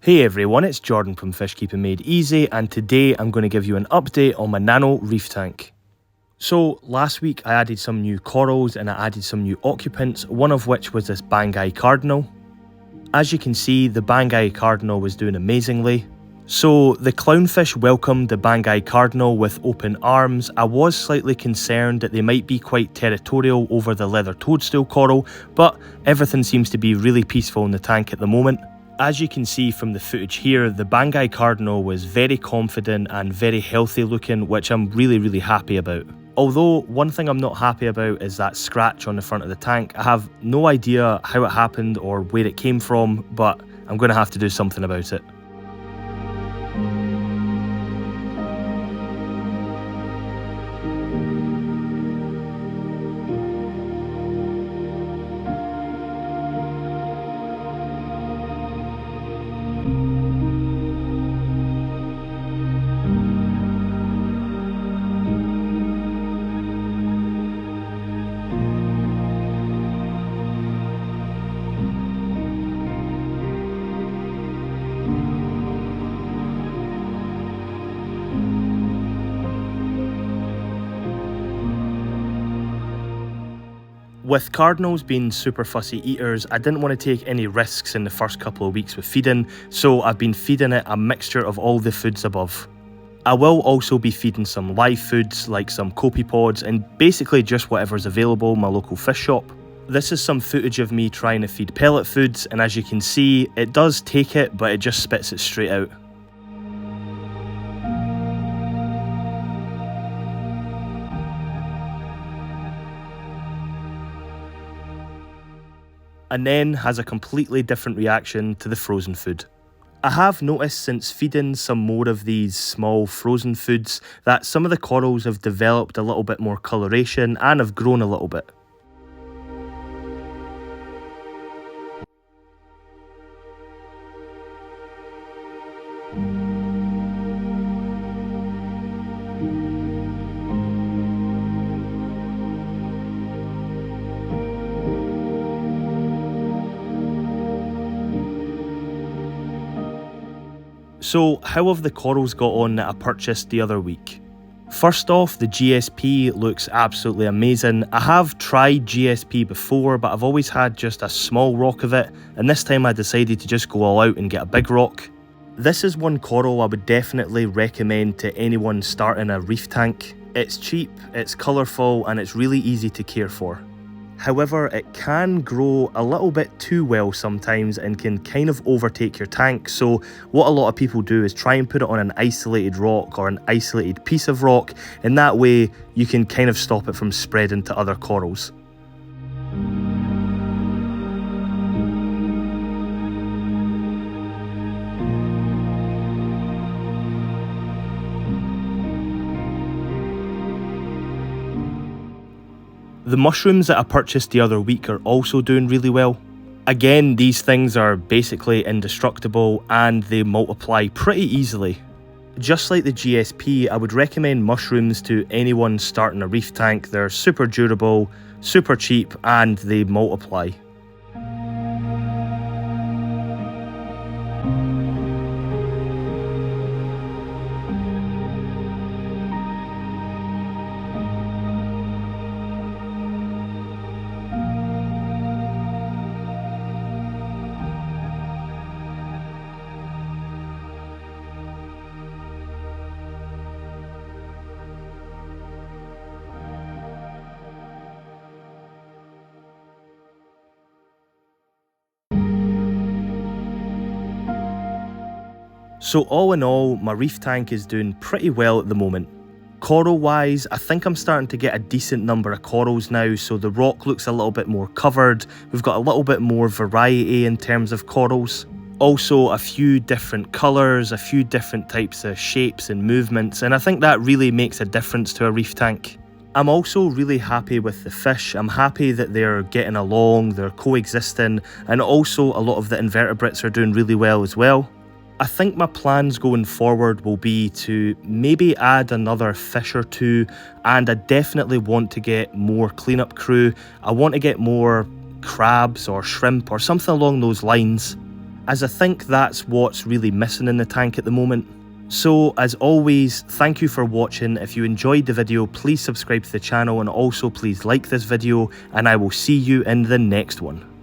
Hey everyone, it's Jordan from Fish Keeping Made Easy, and today I'm going to give you an update on my Nano Reef tank. So last week I added some new corals and I added some new occupants, one of which was this Banggai Cardinal. As you can see, the Banggai Cardinal was doing amazingly. So the clownfish welcomed the Banggai Cardinal with open arms. I was slightly concerned that they might be quite territorial over the leather toadstool coral, but everything seems to be really peaceful in the tank at the moment. As you can see from the footage here, the Banggai Cardinal was very confident and very healthy looking, which I'm really happy about. Although one thing I'm not happy about is that scratch on the front of the tank. I have no idea how it happened or where it came from, but I'm going to have to do something about it. With cardinals being super fussy eaters, I didn't want to take any risks in the first couple of weeks with feeding, so I've been feeding it a mixture of all the foods above. I will also be feeding some live foods like some copepods and basically just whatever's available in my local fish shop. This is some footage of me trying to feed pellet foods, and as you can see, it does take it, but it just spits it straight out. And then has a completely different reaction to the frozen food. I have noticed since feeding some more of these small frozen foods that some of the corals have developed a little bit more coloration and have grown a little bit. So how have the corals got on that I purchased the other week? First off, the GSP looks absolutely amazing. I have tried GSP before, but I've always had just a small rock of it, and this time I decided to just go all out and get a big rock. This is one coral I would definitely recommend to anyone starting a reef tank. It's cheap, it's colourful, and it's really easy to care for. However, it can grow a little bit too well sometimes and can kind of overtake your tank, so what a lot of people do is try and put it on an isolated rock or an isolated piece of rock, and that way you can kind of stop it from spreading to other corals. The mushrooms that I purchased the other week are also doing really well. Again, these things are basically indestructible and they multiply pretty easily. Just like the GSP, I would recommend mushrooms to anyone starting a reef tank. They're super durable, super cheap, and they multiply. So all in all, my reef tank is doing pretty well at the moment. Coral wise, I think I'm starting to get a decent number of corals now, so the rock looks a little bit more covered. We've got a little bit more variety in terms of corals. Also a few different colours, a few different types of shapes and movements, and I think that really makes a difference to a reef tank. I'm also really happy with the fish. I'm happy that they're getting along, they're coexisting, and also a lot of the invertebrates are doing really well as well. I think my plans going forward will be to maybe add another fish or two, and I definitely want to get more cleanup crew. I want to get more crabs or shrimp or something along those lines. as I think that's what's really missing in the tank at the moment. So as always, thank you for watching. If you enjoyed the video, please subscribe to the channel, and also please like this video, and I will see you in the next one.